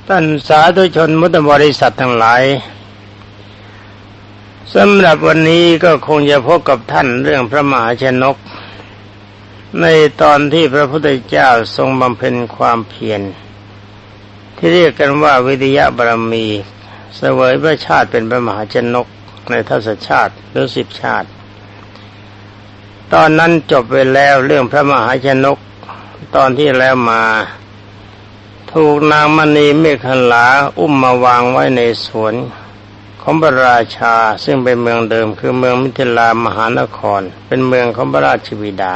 ท่านสาธุชนพุทธบริษัททั้งหลายสำหรับวันนี้ก็คงจะพบกับท่านเรื่องพระมหาชนกในตอนที่พระพุทธเจ้าทรงบำเพ็ญความเพียรที่เรียกกันว่าวิริยะบารมีเสวยพระชาติเป็นพระมหาชนกในทศชาติหรือ10 ชาติตอนนั้นจบไปแล้วเรื่องพระมหาชนกตอนที่แล้วมาถูกนางมณีเมขลาอุ้มมาวางไว้ในสวนของพระราชาซึ่งเป็นเมืองเดิมคือเมืองมิถิลามหานครเป็นเมืองของพระราชบิดา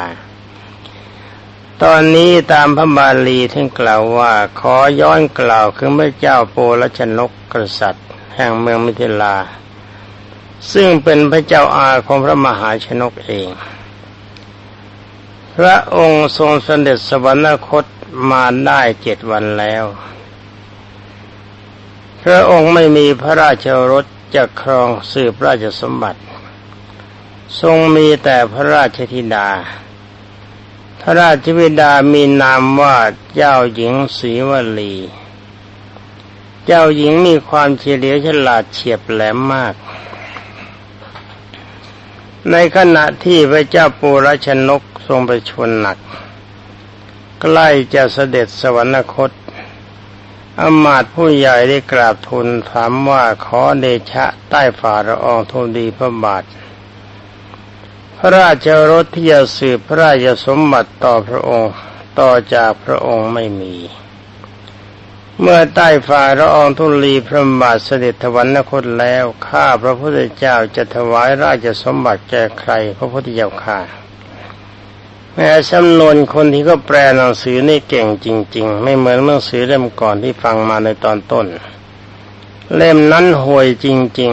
ตอนนี้ตามพระบาลีท่านกล่าวว่าขอย้อนกล่าวคือพระเจ้าโปลชนกกษัตริย์แห่งเมืองมิถิลาซึ่งเป็นพระเจ้าอาของพระมหาชนกเองพระองค์ทรงเสด็จสวรรคตมาได้7 วันแล้วพระองค์ไม่มีพระราชโอรสจะครองสืบราชสมบัติทรงมีแต่พระราชธิดาพระราชบิดามีนามว่าเจ้าหญิงศรีวลีเจ้าหญิงมีความเฉลียวฉลาดเฉียบแหลมมากในขณะที่พระเจ้าปุรชนกทรงประชวรหนักใกล้จะเสด็จสวรรคตอมาตย์ผู้ใหญ่ได้กราบทูลถามว่าขอเดชะใต้ฝ่าละอองธุลีพระบาทพระราชโอรสที่จะสืบพระราชสมบัติต่อพระองค์ต่อจากพระองค์ไม่มีเมื่อใต้ฝ่าละอองธุลีพระบาทเสด็จสวรรคตแล้วข้าพระพุทธเจ้าจะถวายราชสมบัติแก่ใครพระพุทธเจ้าข้าแม้จำนวนคนที่ก็แปลหนังสือนี่เก่งจริงๆไม่เหมือนหนังสือเล่มก่อนที่ฟังมาในตอนต้นเล่มนั้นห่วยจริง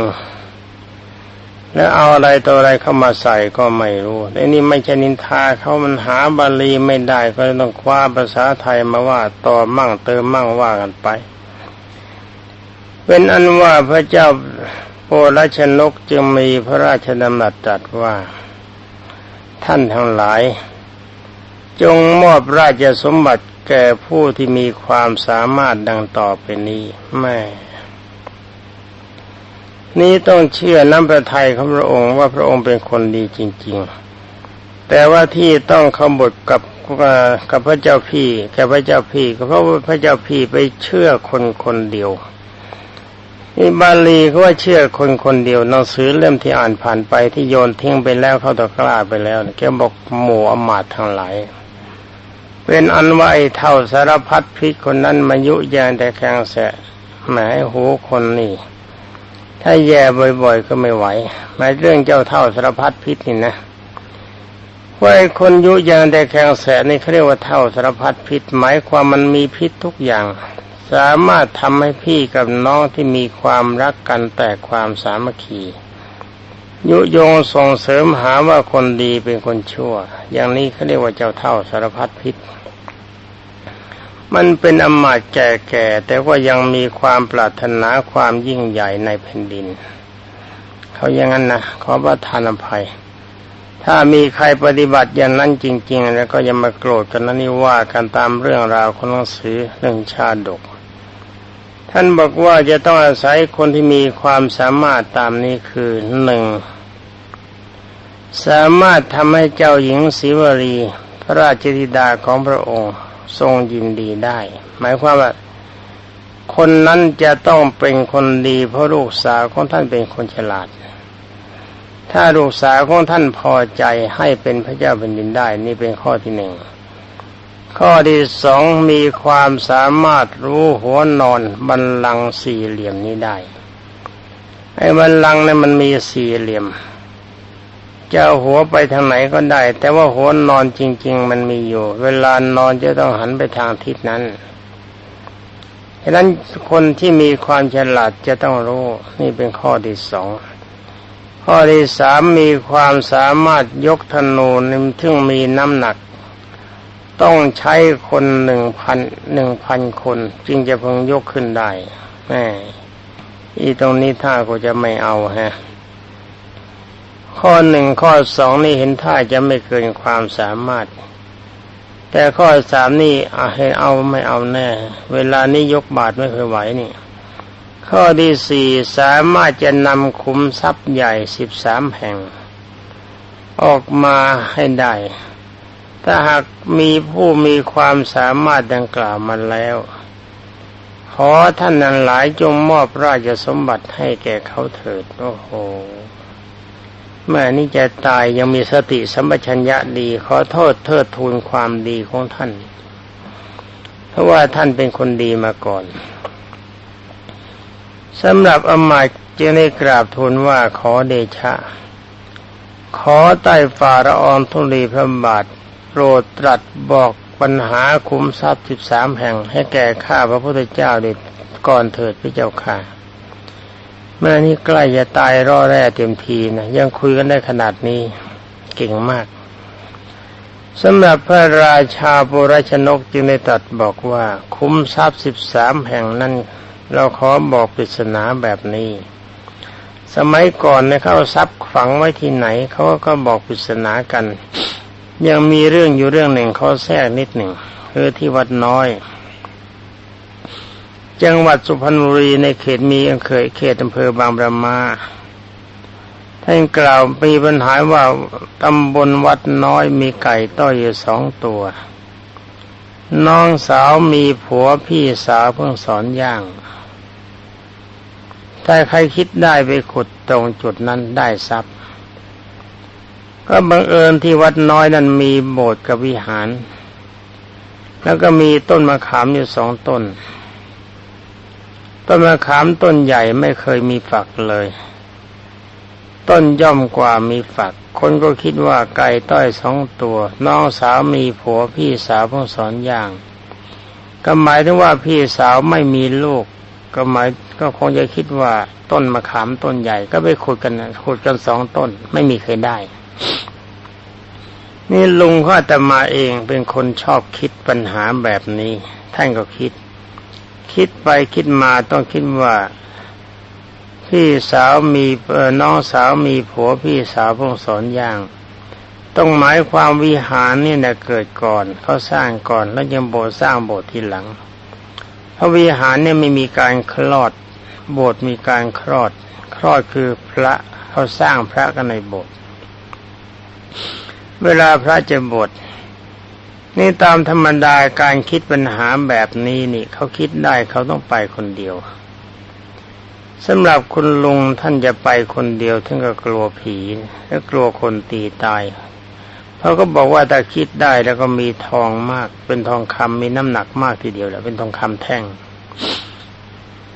ๆแล้วเอาอะไรตัวอะไรเข้ามาใส่ก็ไม่รู้แต่นี่ไม่ใช่นินทาเขามันหาบาลีไม่ได้ก็ต้องคว้าภาษาไทยมาว่าต่อมั่งเติมมั่งว่ากันไปเป็นอันว่าพระเจ้าโปลชนกจึงมีพระราชดำรัสตรัสว่าท่านทั้งหลายจงมอบราชสมบัติแก่ผู้ที่มีความสามารถดังต่อไปนี้แม่นี้ต้องเชื่อน้ำพระทัยของพระองค์ว่าพระองค์เป็นคนดีจริงๆแต่ว่าที่ต้องขบฏกับพระเจ้าพี่แก่พระเจ้าพี่ก็เพราะว่าพระเจ้าพี่ไปเชื่อคนเดียวนี่บาลีเขาว่าเชื่อคนเดียวหนังสือเล่มที่อ่านผ่านไปที่โยนทิ้งไปแล้วเข้าตะกร้าไปแล้วแกบอกหมู่อมาตย์ทั้งหลายเป็นอันว่าไอ้เท่าสารพัดพิษคนนั้นมายุแยงแต่แข็งแสะแหมหูคนนี่ถ้าแย่บ่อยๆก็ไม่ไหวหมายเรื่องเจ้าเท่าสารพัดพิษนี่นะว่าไอ้คนยุแยงแต่แข็งแสะนี่เขาเรียกว่าเท่าสารพัดพิษหมายความมันมีพิษทุกอย่างสามารถทำให้พี่กับน้องที่มีความรักกันแต่ความสามัคคียุยงส่งเสริมหาว่าคนดีเป็นคนชั่วอย่างนี้เขาเรียกว่าเจ้าเท่าสารพัดพิษมันเป็นอำมาตย์แก่ๆแต่ว่ายังมีความปรารถนาความยิ่งใหญ่ในแผ่นดินเขาอย่างนั้นนะขอประทานอภัยถ้ามีใครปฏิบัติอย่างนั้นจริงๆแล้วก็อย่ามาโกรธกันนะนี่ว่ากันตามเรื่องราวของหนังสือเรื่องชาดกท่านบอกว่าจะต้องอาศัยคนที่มีความสามารถตามนี้คือ1สามารถทำให้เจ้าหญิงศรีวลีพระราชธิดาของพระองค์ทรงยินดีได้หมายความว่าคนนั้นจะต้องเป็นคนดีเพราะลูกสาวของท่านเป็นคนฉลาดถ้าลูกสาวของท่านพอใจให้เป็นพระเจ้าแผ่นดินได้นี่เป็นข้อที่1ข้อที่2มีความสามารถรู้หัวนอนบัลลังก์สี่เหลี่ยมนี้ได้ไอ้บัลลังก์นั้นมันมีสี่เหลี่ยมจะเอาหัวไปทางไหนก็ได้แต่ว่าหัวนอนจริงๆมันมีอยู่เวลานอนจะต้องหันไปทางทิศนั้นฉะนั้นคนที่มีความฉลาดจะต้องรู้นี่เป็นข้อที่2ข้อที่3มีความสามารถยกธนูซึ่งมีน้ำหนักต้องใช้คน1,000 คนจึงจะพึงยกขึ้นได้แม่อีตรงนี้ถ้าก็จะไม่เอาฮะข้อ1ข้อ2นี่เห็นท่าจะไม่เกินความสามารถแ แต่ข้อ3นี่ให้เอาไม่เอาแน่เวลานี้ยกบาทไม่เคยไหวนี่ข้อที่4สามารถจะนำขุมทรัพย์ใหญ่13แห่งออกมาให้ได้ถ้าหากมีผู้มีความสามารถดังกล่าวมาแล้วขอท่านนั้นหลายจงมอบราชสมบัติให้แก่เขาเถิดโอ้โหแม่นี่จะตายยังมีสติสัมปชัญญะดีขอโทษเทิดทูนความดีของท่านเพราะว่าท่านเป็นคนดีมาก่อนสำหรับอมาตย์จึงได้กราบทูลว่าขอเดชะขอใต้ฝ่าละอองธุลีพระบาทโปรดตรัสบอกปัญหาคุ้มทรัพย์13แห่งให้แก่ข้าพระพุทธเจ้าได้ก่อนเถิดพระเจ้าค่ะเมื่อนี้ใกล้จะตายร่อแร่เต็มทีนะยังคุยกันได้ขนาดนี้เก่งมากสำหรับพระราชาปุรชนกจึงได้ตรัสบอกว่าคุ้มทรัพย์13แห่งนั้นเราขอบอกปริศนาแบบนี้สมัยก่อนเนี่ยเขาทรัพย์ฝังไว้ที่ไหนเขาก็บอกปริศนากันยังมีเรื่องอยู่เรื่องหนึ่งเขาแทรกนิดหนึ่งคือที่วัดน้อยจังหวัดสุพรรณบุรีในเขตมีเขตอำเภอบางประมาท่านกล่าวมีปัญหาว่าตำบลวัดน้อยมีไก่ต้อยอยู่2 ตัวน้องสาวมีผัวพี่สาวเพิ่งสอนย่างถ้าใครคิดได้ไปขุดตรงจุดนั้นได้ทรัพย์ก็บังเอิญที่วัดน้อยนั้นมีโบสถ์กับวิหารแล้วก็มีต้นมะขามอยู่2 ต้นต้นมะขามต้นใหญ่ไม่เคยมีฝักเลยต้นย่อมกว่ามีฝักคนก็คิดว่าไก่ต้อย2 ตัวน้องสาวมีผัวพี่สาวเพิ่งสอนย่างก็หมายถึงว่าพี่สาวไม่มีลูกก็คงจะคิดว่าต้นมะขามต้นใหญ่ก็ไปขุดกัน2 ต้นไม่มีใครได้นี่ลุงก็อาตมาเองเป็นคนชอบคิดปัญหาแบบนี้ท่านก็คิดไปคิดมาต้องคิดว่าพี่สาวมีน้องสาวมีผัวพี่สาวเพิ่งสอนย่างต้องหมายความวิหารนี่นะเกิดก่อนเขาสร้างก่อนแล้วยังโบสถ์สร้างโบสถ์ทีหลังเพราะวิหารเนี่ยไม่มีการคลอดโบสถ์มีการคลอดคือพระเขาสร้างพระกันในโบสถ์เวลาพระจะบวชนี่ตามธรรมดาการคิดปัญหาแบบนี้นี่เขาคิดได้เขาต้องไปคนเดียวสำหรับคุณลุงท่านจะไปคนเดียวท่านก็กลัวผีและกลัวคนตีตายเขาก็บอกว่าถ้าคิดได้แล้วก็มีทองมากเป็นทองคำมีน้ำหนักมากทีเดียวแหละเป็นทองคำแท่ง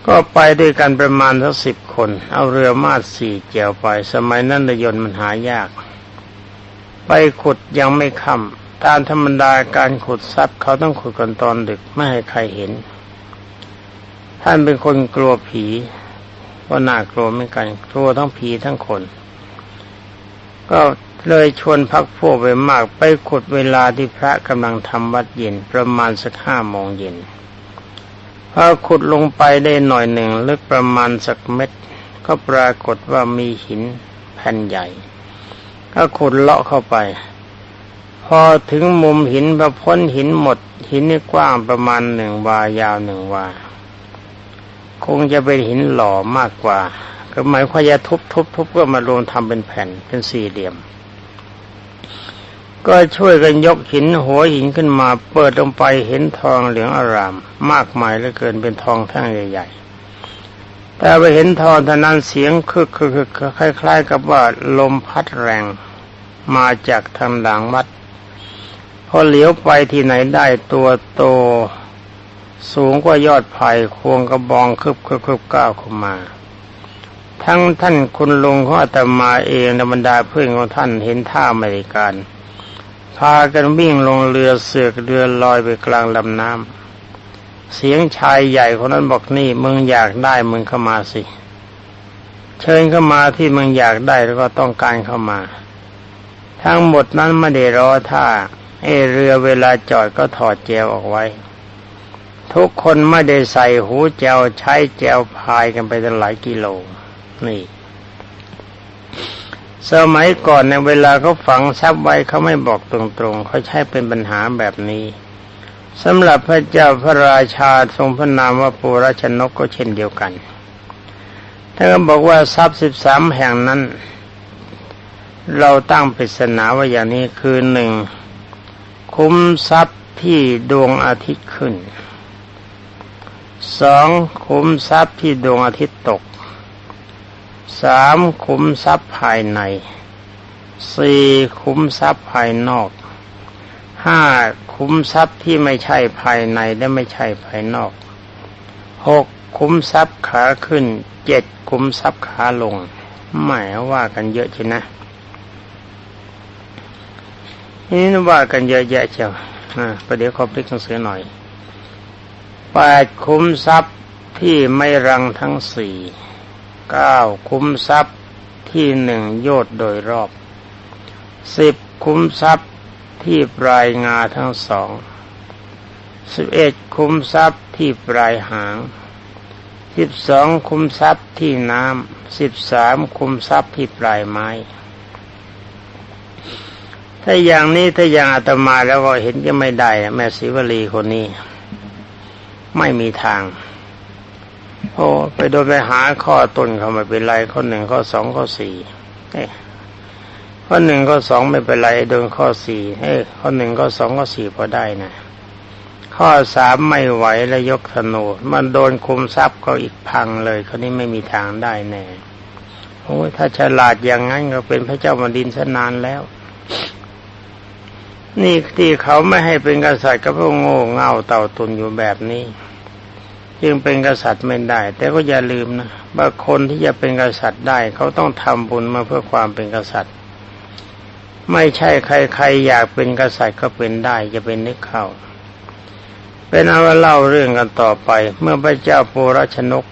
ก็ไปด้วยกันประมาณสัก10 คนเอาเรือมาด4 เจียวไปสมัยนั้นเรือยนต์มันหายากไปขุดยังไม่ค่ำตามธรรมดาการขุดทรัพย์เขาต้องขุดกันตอนดึกไม่ให้ใครเห็นท่านเป็นคนกลัวผีก็น่ากลัวเหมือนกันกลัวทั้งผีทั้งคนก็เลยชวนพรรคพวกไปมากไปขุดเวลาที่พระกำลังทำวัดเย็นประมาณสัก5 โมงเย็นพอขุดลงไปได้หน่อยหนึ่งลึกประมาณสักเม็ดก็ปรากฏว่ามีหินแผ่นใหญ่ก็ขุดเลาะเข้าไปพอถึงมุมหินพอพ้นหินหมดหินนี่กว้างประมาณ1 วายาว1 วาคงจะเป็นหินหล่อมากกว่าก็หมายความจะทุบก็มารวมทำเป็นแผ่นเป็น4 เหลี่ยมก็ช่วยกันยกหินหัวหินขึ้นมาเปิดลงไปเห็นทองเหลืองอร่ามมากมายเหลือเกินเป็นทองแท่งใหญ่ๆแต่ไปเห็นทองเท่านั้นเสียงคึกคล้ายๆกับว่าลมพัดแรงมาจากทางหลังวัดพอเหลียวไปที่ไหนได้ตัวโตสูงกว่ายอดไผ่ควงกระบองคึบก้าวเข้ามาทั้งท่านคุณลุงของอาตมาเองและบรรดาเพื่อนของท่านเห็นท่าไม่ได้การพากันวิ่งลงเรือเสือกเรือลอยไปกลางลำน้ำเสียงชายใหญ่คนนั้นบอกนี่มึงอยากได้มึงเข้ามาสิเชิญเข้ามาที่มึงอยากได้แล้วก็ต้องการเข้ามาทั้งหมดนั้นไม่ได้รอท่าเรือเวลาจอดก็ถอดแจวออกไว้ทุกคนไม่ได้ใส่หูแจวใช้แจวพายกันไปตั้งหลายกิโลนี่ สมัยก่อนในเวลาเขาฝังทรัพย์ไว้เขาไม่บอกตรงๆเขาใช้เป็นปัญหาแบบนี้สำหรับพระเจ้าพระราชาทรงพระนามว่าปุราชนกก็เช่นเดียวกันท่านก็บอกว่าทรัพย์13แห่งนั้นเราตั้งปริศนาว่าอย่างนี้คือ1คุ้มทรัพย์ที่ดวงอาทิตย์ขึ้น2คุ้มทรัพย์ที่ดวงอาทิตย์ตก3คุ้มทรัพย์ภายใน4คุ้มทรัพย์ภายนอก5คุ้มทรัพย์ที่ไม่ใช่ภายในและไม่ใช่ภายนอก6คุ้มทรัพย์ขาขึ้น7คุ้มทรัพย์ขาลงหมายว่ากันเยอะใช่นะนี่ว่ากันเยอะแยะเชียวประเดี๋ยวขอพลิกหนังสือหน่อย8คุ้มทรัพย์ที่ไม่รังทั้ง4 9คุ้มทรัพย์ที่1โยชน์โดยรอบ10คุ้มทรัพย์ที่ปลายงาทั้ง2 11คุ้มทรัพย์ที่ปลายหาง12คุ้มทรัพย์ที่น้ำ13คุ้มทรัพย์ที่ปลายไม้ถ้าอย่างนี้ถ้าอย่างอาตมาแล้วก็เห็นจะไม่ได้แม่ศรีวลีคนนี้ไม่มีทางไปโดนไปหาข้อต้นเขาไม่เป็นไรข้อ1ข้อ2ข้อ4ข้อ1ข้อ2ไม่เป็นไรโดนข้อ4ข้อ1ข้อ2ข้อ4พอได้นะข้อ3ไม่ไหวแล้วยกธนูมันโดนคุมทรัพย์เขาอีกพังเลยคนนี้ไม่มีทางได้แน่ถ้าฉลาดอย่างนั้นก็เป็นพระเจ้าแผ่นดินซะนานแล้วนี่ที่เขาไม่ให้เป็นกษัตริย์ก็เพราะโง่เง่าเต่าตุนอยู่แบบนี้จึงเป็นกษัตริย์ไม่ได้แต่ก็อย่าลืมนะว่าคนที่จะเป็นกษัตริย์ได้เขาต้องทำบุญมาเพื่อความเป็นกษัตริย์ไม่ใช่ใครๆอยากเป็นกษัตริย์ก็เป็นได้จะเป็นนึกเข้าเป็นเอาว่าเล่าเรื่องกันต่อไปเมื่อพระเจ้าปุราชนก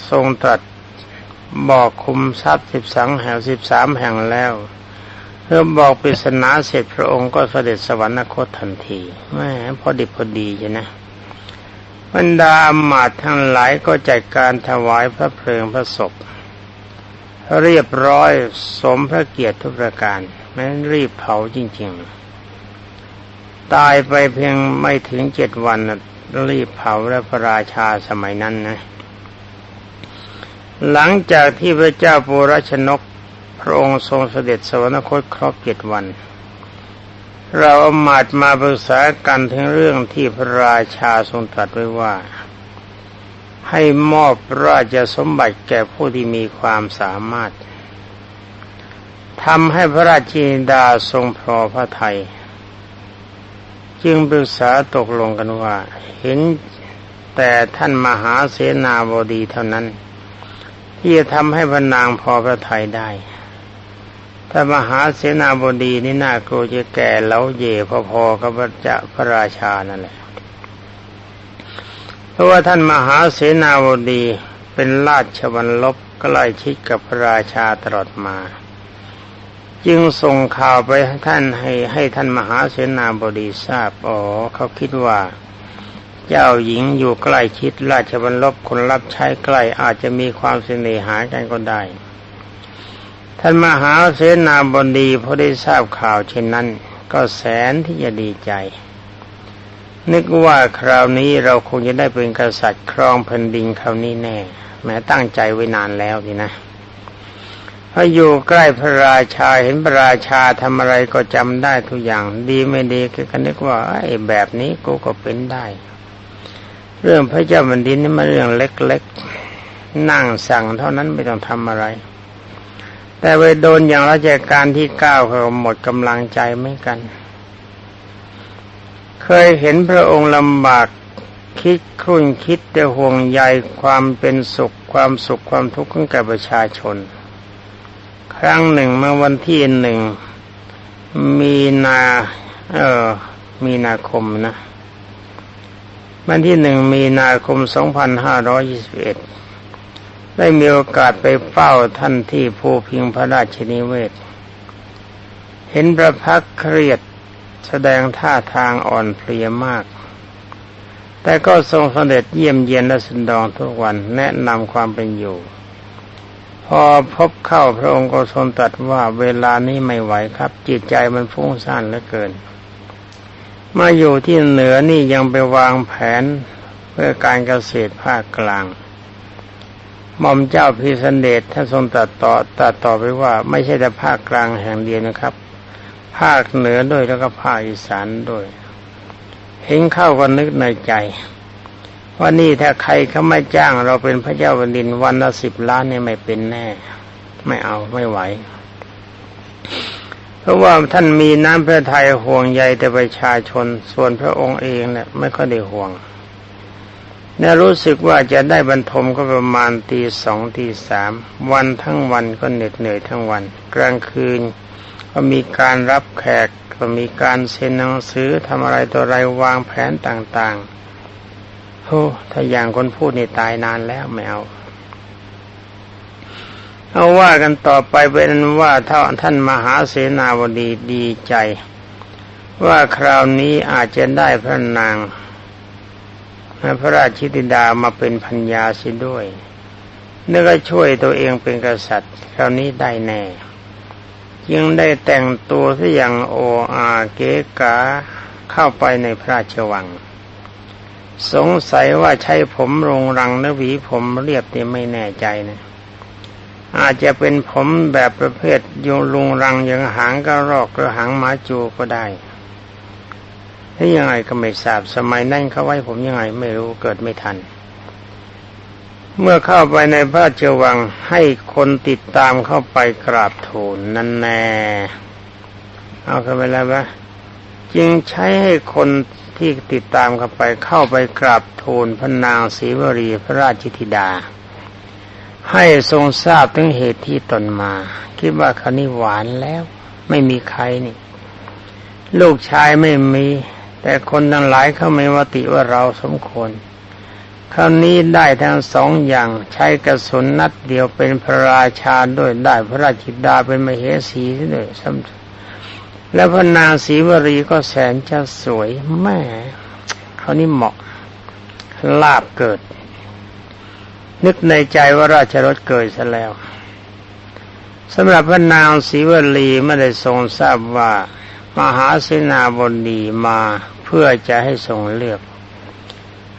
ทรงตรัสบอกคุมทรัพย์13แห่ง13แห่งแล้วเมื่อบอกปริศนาเสร็จพระองค์ก็เสด็จสวรรคตทันทีแหมพอดิบพอดีใช่นะบรรดาอมาตย์ทั้งหลายก็จัดการถวายพระเพลิงพระศพเรียบร้อยสมพระเกียรติทุกประการแม้รีบเผาจริงๆตายไปเพียงไม่ถึง7 วันรีบเผาและพระราชาสมัยนั้นนะหลังจากที่พระเจ้าปุราชนกพระองค์ทรงเสด็จสวรรคตครบ7 วันเราอมาตย์มาปรึกษากันถึงเรื่องที่พระราชาทรงตรัสไว้ว่าให้มอบราชสมบัติแก่ผู้ที่มีความสามารถทำให้พระราชินีดาทรงพอพระทัยจึงปรึกษาตกลงกันว่าเห็นแต่ท่านมหาเสนาบดีเท่านั้นที่จะทำให้พระนางพอพระทัยได้ถ้ามหาเสนาบดีนี่น่ากลัวจะแก่แล้วเย่พอๆกับพระราชานั่นแหละเพราะว่าท่านมหาเสนาบดีเป็นราชวัลลบใกล้ชิดกับพระราชาตลอดมาจึงส่งข่าวไปให้ท่านมหาเสนาบดีทราบเขาคิดว่าเจ้าหญิงอยู่ใกล้ชิดราชวัลลบคนรับใช้ใกล้อาจจะมีความเสน่หากันก็ได้ท่านมหาเสนาบดีพอได้ทราบข่าวเช่นนั้นก็แสนที่จะดีใจนึกว่าคราวนี้เราคงจะได้เป็นกษัตริย์ครองแผ่นดินคราวนี้แน่แม้ตั้งใจไว้นานแล้วนี่นะพออยู่ใกล้พระราชาเห็นพระราชาทำอะไรก็จำได้ทุกอย่างดีไม่ดีก็นึกว่าแบบนี้กูก็เป็นได้เรื่องพระเจ้าแผ่นดินนี่มันเรื่องเล็กๆนั่งสั่งเท่านั้นไม่ต้องทำอะไรแต่ไปโดนอย่างราชการที่9เขาหมดกำลังใจไม่กันเคยเห็นพระองค์ลำบากคิดครุ่นคิดแต่ห่วงใยความเป็นสุขความทุกข์ของแก่ประชาชนครั้งหนึ่งเมื่อวันที่มีนาคมนะวันที่มีนาคม2521ได้มีโอกาสไปเฝ้าท่านที่ภูพิงพระราชนิเวศเห็นพระพักตร์เครียดแสดงท่าทางอ่อนเพลียมากแต่ก็ทรงเสด็จเยี่ยมเยียนราษฎรทุกวันแนะนำความเป็นอยู่พ พอพบเข้าพระองค์ก็ทรงตรัสว่าเวลานี้ไม่ไหวครับจิตใจมันฟุ้งซ่านเหลือเกินมาอยู่ที่เหนือนี่ยังไปวางแผนเพื่อการเกษตรภาคกลางหม่อมเจ้าพิสันเดชท่านทรงตรัสต่อไปว่าไม่ใช่แต่ภาคกลางแห่งเดียวนะครับภาคเหนือด้วยแล้วก็ภาคอีสานด้วยเห็นเข้าก็นึกในใจว่านี่ถ้าใครเขาไม่จ้างเราเป็นพระเจ้าแผ่นดินวันละ10 ล้านเนี่ยไม่เป็นแน่ไม่เอาไม่ไหวเพราะว่าท่านมีน้ำพระทัยห่วงใยแต่ประชาชนส่วนพระองค์เองเนี่ยไม่ค่อยได้ห่วงเนี่ยรู้สึกว่าจะได้บรรทมก็ประมาณตี 2 ตี 3วันทั้งวันก็เหน็ดเหนื่อยทั้งวันกลางคืนก็มีการรับแขกก็มีการเซ็นหนังสือทำอะไรตัวอะไรวางแผนต่างๆโอ้ถ้าอย่างคนพูดนี่ตายนานแล้วไม่เอาว่ากันต่อไปเป็นว่าท่านมหาเสนาบดีดีใจว่าคราวนี้อาจจะได้พระนางพระราชธิดามาเป็นภรรยาเสียด้วยนึกว่าช่วยตัวเองเป็นกษัตริย์คราวนี้ได้แน่จึงได้แต่งตัวซะอย่างโออาเก๋กาเข้าไปในพระราชวังสงสัยว่าใช้ผมรงรังหรือหวีผมเรียบนี่ไม่แน่ใจนะอาจจะเป็นผมแบบประเภทโยลุงรังอย่างหางกระรอกหรือหางหมาจูก็ได้ที่ยังไงก็ไม่ทราบสมัยนั้นเขาไว้ผมยังไงไม่รู้เกิดไม่ทันเมื่อเข้าไปในพระราชวังให้คนติดตามเข้าไปกราบทูลนั่นแน่เอาเข้าไปแล้วปะจึงใช้ให้คนที่ติดตามเข้าไปกราบทูลพระนางศรีวรีพระราชธิดาให้ทรงทราบถึงเหตุที่ตนมาคิดว่าคณิหวานแล้วไม่มีใครนี่ลูกชายไม่มีแต่คนทั้งหลายเขาไม่มติว่าเราสมควรคราวนี้ได้ทั้ง2อย่างใช้กระสุนนัดเดียวเป็นพระราชาด้วยได้พระราชธิดาเป็นมเหสีด้วยแล้วพระนางศรีวรีก็แสนจะสวยแม่เขานี่เหมาะลาภเกิดนึกในใจว่าราชรสเกิดซะแล้วสำหรับพระนางศรีวลีไม่ได้ทรงทราบว่ามหาเสนาบดีมาเพื่อจะให้ทรงเลือก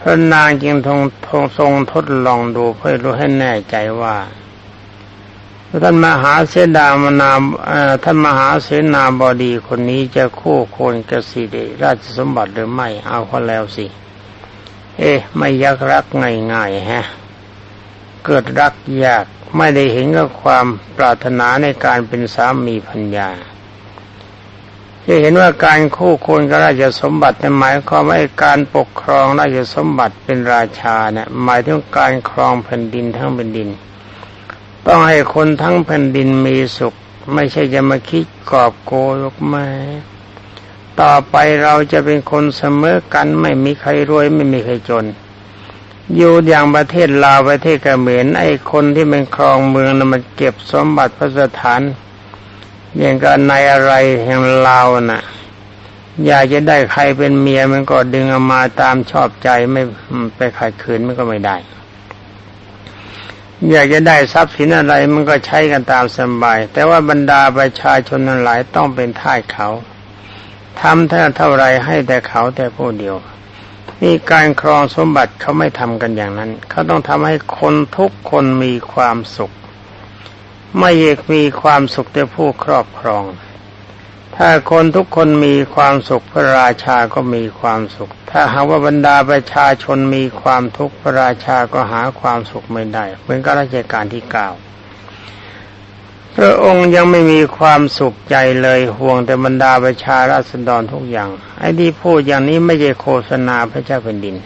พระนางจึงทรงทดลองดูเพื่อรู้ให้แน่ใจว่าท่านมหาเสนาบดีคนนี้จะคู่ควรกับสิริราชสมบัติหรือไม่เอาเขาแล้วสิไม่ยักรักง่ายๆฮะเกิดรักยากไม่ได้เห็นกับความปรารถนาในการเป็นสามีภรรยาจะเห็นว่าการคู่ควรกับราชสมบัติหมายความว่าการปกครองราชสมบัติเป็นราชาเนี่ยหมายถึงการครองแผ่นดินทั้งแผ่นดินต้องให้คนทั้งแผ่นดินมีสุขไม่ใช่จะมาคิดกอบโกยลูกแม่ต่อไปเราจะเป็นคนเสมอกันไม่มีใครรวยไม่มีใครจนอยู่อย่างประเทศลาวประเทศเขมรไอ้คนที่เป็นครองเมืองน่ะมันเก็บสมบัติพระสถานอย่างกับนายอะไรแห่งลาวน่ะอยากจะได้ใครเป็นเมียมันก็ดึงเอามาตามชอบใจไม่ไปขัดขืนมันก็ไม่ได้อยากจะได้ทรัพย์สินอะไรมันก็ใช้กันตามสบายแต่ว่าบรรดาประชาชนทั้งหลายต้องเป็นทาสเขาทำเท่าไรให้แต่เขาแต่ผู้เดียวนี่การครองสมบัติเขาไม่ทำกันอย่างนั้นเขาต้องทำให้คนทุกคนมีความสุขไม่มีความสุขแต่ผู้ครอบครองถ้าคนทุกคนมีความสุขพระราชาก็มีความสุขถ้าหากว่าบรรดาประชาชนมีความทุกข์พระราชาก็หาความสุขไม่ได้เหมือนกับรัชกาลที่9พระองค์ยังไม่มีความสุขใจเลยห่วงแต่บรรดาประชาราษฎรทุกอย่างไอ้ที่พูดอย่างนี้ไม่ใช่โฆษณาพระเจ้าแผ่นดิน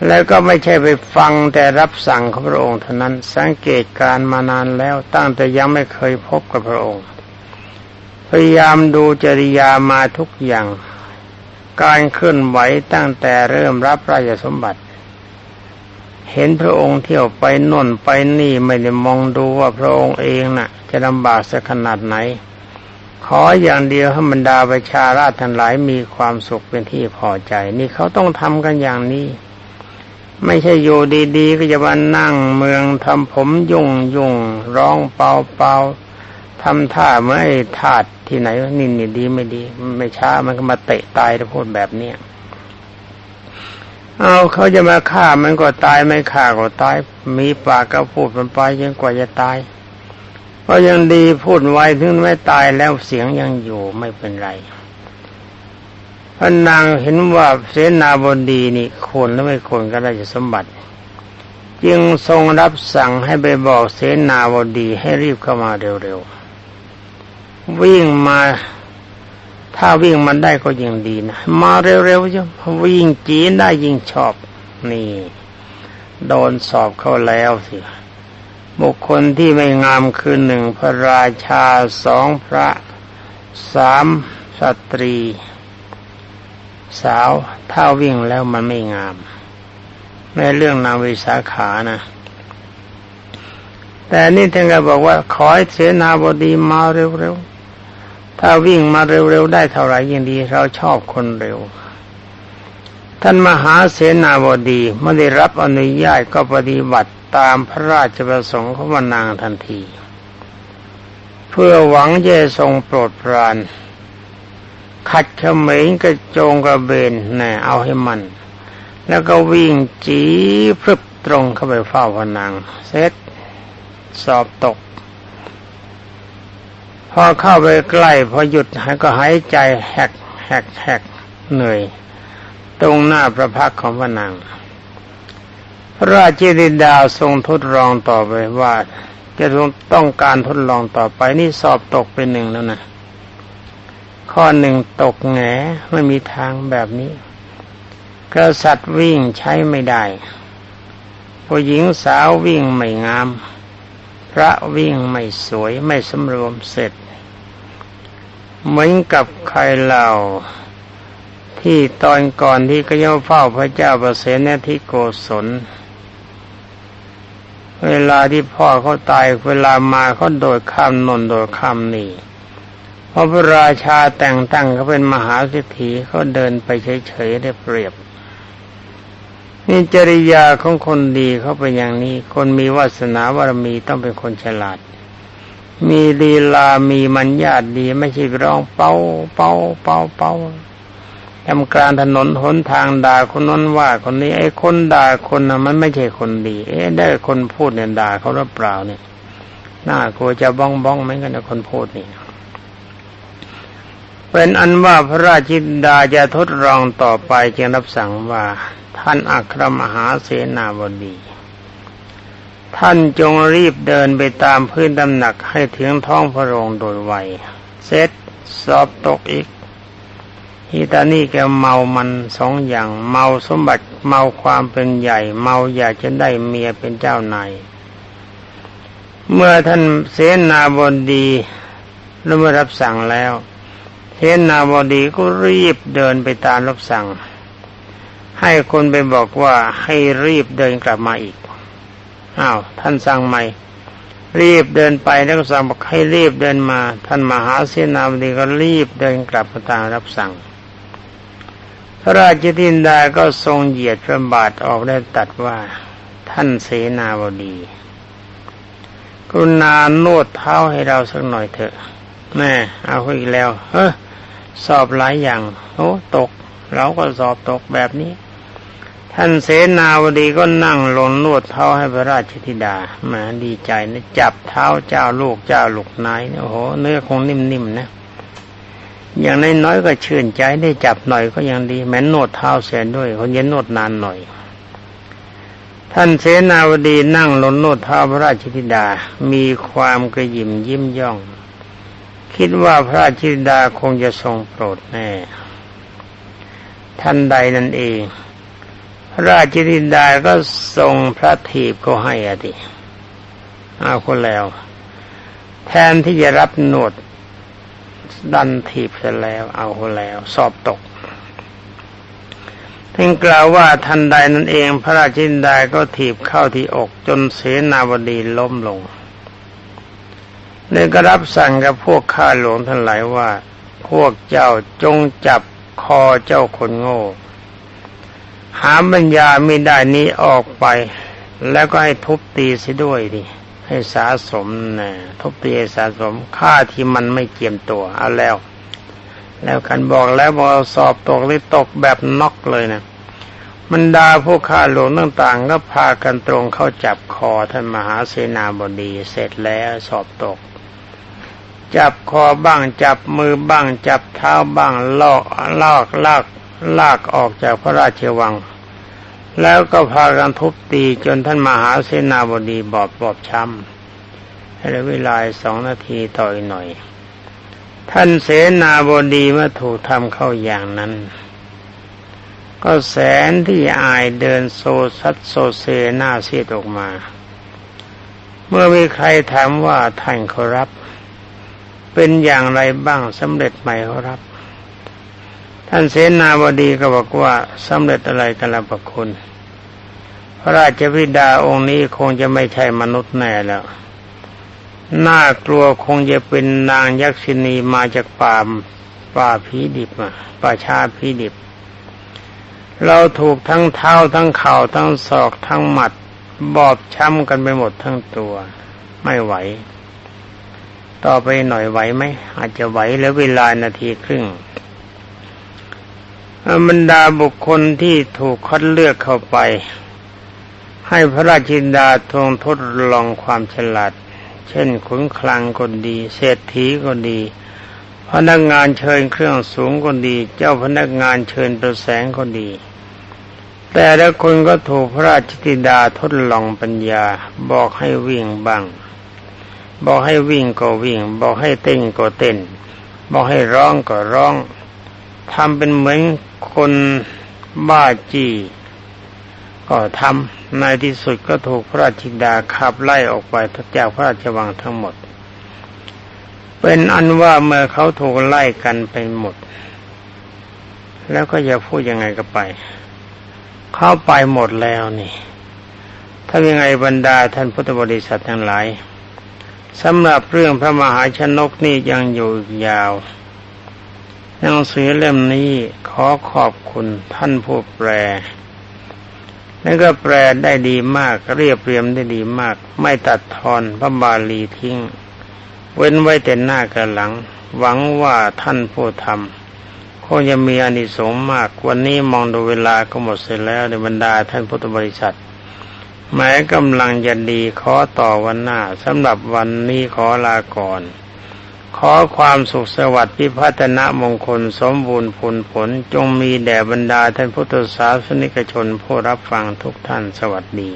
แล้วก็ไม่ใช่ไปฟังแต่รับสั่งของพระองค์เท่านั้นสังเกตการมานานแล้วตั้งแต่ยังไม่เคยพบกับพระองค์พยายามดูจริยามาทุกอย่างการเคลื่อนไหวตั้งแต่เริ่มรับราชสมบัติเห็นพระองค์เที่ยวไปโน่นไปนี่ไม่ได้มองดูว่าพระองค์เองน่ะจะลำบากสักขนาดไหนขออย่างเดียวให้บรรดาประชาราษฎรทั้งหลายมีความสุขเป็นที่พอใจนี่เขาต้องทำกันอย่างนี้ ไม่ใช่อยู่ดีๆก็จะมานั่งเมืองทำผมยุ่งร้องเปล่าทำท่าเหมือนไอ้ทาสที่ไหนนี่ดีไม่ดีไม่ช้ามันก็มาเตะตายถ้าพูดแบบนี้เอาเขาจะมาฆ่ามันก็ตายไม่ฆ่าก็ตายมีปากก็พูดมันไปจนกว่าจะตายเพราะยังดีพูดไว้ถึงไม่ตายแล้วเสียงยังอยู่ไม่เป็นไรพระนางเห็นว่าเสนาบดีนี่ควรหรือไม่ควรก็ได้สมบัติจึงทรงรับสั่งให้ไปบอกเสนาบดีให้รีบเข้ามาเร็วๆวิ่งมาถ้าวิ่งมันได้ก็ยิ่งดีนะมาเร็วๆจ้ะวิ่งจีนได้ยิ่งชอบนี่โดนสอบเข้าแล้วสิบุคคลที่ไม่งามคือหนึ่งพระราชาสองพระสามสตรีสาวถ้าวิ่งแล้วมันไม่งามในเรื่องนางวิสาขานะแต่นี่ท่านก็บอกว่าขอให้เสนาบดีมาเร็วๆถ้าวิ่งมาเร็วๆได้เท่าไหร่ยิ่งดีเราชอบคนเร็วท่านมหาเสนาบดีไม่ได้รับอนุญาตก็ปฏิบัติตามพระราชประสงค์ของพระนางทันทีเพื่อหวังจะทรงโปรดปรานขัดเขมรกระโจงกระเบนแน่เอาให้มันแล้วก็วิ่งจีพรึบตรงเข้าไปเฝ้าพระนางเสร็จสอบตกพอเข้าไปใกล้พอหยุดก็หายใจแหกเหนื่อยตรงหน้าพระพักตร์ของพระนางพระราชธิดาทรงทดลองต่อไปว่าจะต้องการทดลองต่อไปนี่สอบตกเป็นหนึ่งแล้วนะข้อหนึ่งตกแหงไม่มีทางแบบนี้กษัตริย์วิ่งใช้ไม่ได้ผู้หญิงสาววิ่งไม่งามพระวิ่งไม่สวยไม่สำรวมเสร็จเหมือนกับใครเล่าที่ตอนก่อนที่ก็ย่อเฝ้าพระเจ้าประเสนทิโกศลเวลาที่พ่อเขาตายเวลามาเขาโดดข้ามนนโดดข้ามนี่พอพระราชาแต่งตั้งเขาเป็นมหาเศรษฐีเขาเดินไปเฉยๆได้เปรียบนี่จริยาของคนดีเขาเป็นอย่างนี้คนมีวาสนาบารมีต้องเป็นคนฉลาดมีลีลามีมัญญาติดีไม่ใช่ร้องเป้าทำกลางถนนหนทางด่าคนนั้นว่าคนนี้ไอ้คนด่าคนน่ะมันไม่ใช่คนดีได้คนพูดเนี่ยด่าเขาหรือเปล่าเนี่ยน่ากลัวจะบ้องเหมือนกันนะคนพูดนี่เป็นอันว่าพระราชธิดาจะทดลองต่อไปจึงรับสั่งว่าท่านอัครมหาเสนาบดีท่านจงรีบเดินไปตามพื้นตำหนักให้ถึงท้องพระโรงโดยไวเสร็จสอบตกอีกฮีตานี่แกเมามันสองอย่างเมาสมบัติเมาความเป็นใหญ่เมาอยากจะได้เมียเป็นเจ้านายเมื่อท่านเสนาบดีได้รับสั่งแล้วเสนาบดีก็รีบเดินไปตามรับสั่งให้คนไปบอกว่าให้รีบเดินกลับมาอีกอ้าวท่านสั่งใหม่รีบเดินไปแล้วก็สั่งบอกให้รีบเดินมาท่านมหาเสนาบดีก็รีบเดินกลับมาตามรับสั่งพระราชธิดาก็ทรงเหยียดพระบาทออกได้ตรัสว่าท่านเสนาบดีกรุณานวดเท้าให้เราสักหน่อยเถอะแม่เอาอีกแล้วสอบหลายอย่างตกเราก็สอบตกแบบนี้ท่านเสนาบดีก็นั่งลงนวดเท้าให้พระราชธิดาแหมดีใจนะจับเท้าเจ้าลูกนายโอ้โหเนื้อคงนิ่มๆนะอย่างน้อยๆก็ชื่นใจได้จับหน่อยก็ยังดีแม้นวดเท้าเสียด้วยคนเย็นนวดนานหน่อยท่านเสนาบดีนั่งลงนวดเท้าพระราชธิดามีความกระหยิ่มยิ้มย่องคิดว่าพระราชธิดาคงจะทรงโปรดแน่ท่านใดนั่นเองพระราชธิดาก็ทรงพระถีบเขาให้ดิเอาคนแล้วแทนที่จะรับนวดดันถีบเสร็จแล้วเอาคนแล้วสอบตกท่านกล่าวว่าทันใดนั่นเองพระราชธิดาก็ถีบเข้าที่อกจนเสนาบดีล้มลงเลยก็รับสั่งกับพวกข้าหลวงทั้งหลายว่าพวกเจ้าจงจับคอเจ้าคนโง่ หาปัญญาไม่ได้นี้ออกไปแล้วก็ให้ทุบตีเสียด้วยดิให้สะสมนะทุบตีให้สะสมค่าที่มันไม่เกียมตัวเอาแล้วกันบอกแล้วบอกเราสอบตกหรือตกแบบน็อกเลยนะบรรดาผู้ฆ่าหลวงต่างๆก็พากันตรงเข้าจับคอท่านมหาเสนาบดีเสร็จแล้วสอบตกจับคอบ้างจับมือบ้างจับเท้าบ้างลากออกจากพระราชวังแล้วก็พากันทุบตีจนท่านมหาเสนาบดีบอบช้ำให้เวลา2 นาทีต่ออีกหน่อยท่านเสนาบดีเมื่อถูกทำเข้าอย่างนั้นก็แสนที่อายเดินโซซัดโซเซหน้าซีดออกมาเมื่อมีใครถามว่าท่านขอรับเป็นอย่างไรบ้างสำเร็จไหมขอรับท่านเสนาบดีก็บอกว่าสำเร็จอะไรกันล่ะพระคุณพระราชบิดาองค์นี้คงจะไม่ใช่มนุษย์แน่แล้วน่ากลัวคงจะเป็นนางยักษินีมาจากป่าผีดิบป่าชาผีดิบเราถูกทั้งเท้าทั้งเข่าทั้งศอกทั้งหมัดบอบช้ำกันไปหมดทั้งตัวไม่ไหวต่อไปหน่อยไหวไหมอาจจะไหวแล้วเวลานาทีครึ่งบรรดาบุคคลที่ถูกคัดเลือกเข้าไปให้พระราชินดาทรงทดลองความฉลาดเช่นขุนคลังก็ดีเศรษฐีก็ดีพนักงานเชิญเครื่องสูงก็ดีเจ้าพนักงานเชิญประแสงก็ดีแต่ละคนก็ถูกพระราชธิดาทดลองปัญญาบอกให้วิ่งบ้างบอกให้วิ่งก็วิ่งบอกให้เต้นก็เต้นบอกให้ร้องก็ร้องทำเป็นเหมือนคนบ้าจี้ก็ทำในที่สุดก็ถูกพระราชธิดาขับไล่ออกไปจากพระราชวังทั้งหมดเป็นอันว่าเมื่อเขาถูกไล่กันไปหมดแล้วก็จะพูดยังไงก็ไปเข้าไปหมดแล้วนี่ถ้ายังไงบรรดาท่านพุทธบริษัททั้งหลายสำหรับเรื่องพระมหาชนกนี่ยังอยู่ยาวหนังสือเล่มนี้ขอขอบคุณท่านผู้แปลแล้วก็แปลได้ดีมากเรียบเรียงได้ดีมากไม่ตัดทอนพระบาลีทิ้งเว้นไว้แต่หน้ากับหลังหวังว่าท่านผู้ทำคงจะมีอานิสงส์มากวันนี้มองดูเวลาก็หมดเสร็จแล้วในบรรดาท่านพุทธบริษัทแม้กำลังจะดีขอต่อวันหน้าสำหรับวันนี้ขอลาก่อนขอความสุขสวัสดิ์พิพัฒนมงคลสมบูรณ์ผลจงมีแด่บรรดาท่านพุทธศาสนิกชนผู้รับฟังทุกท่านสวัสดี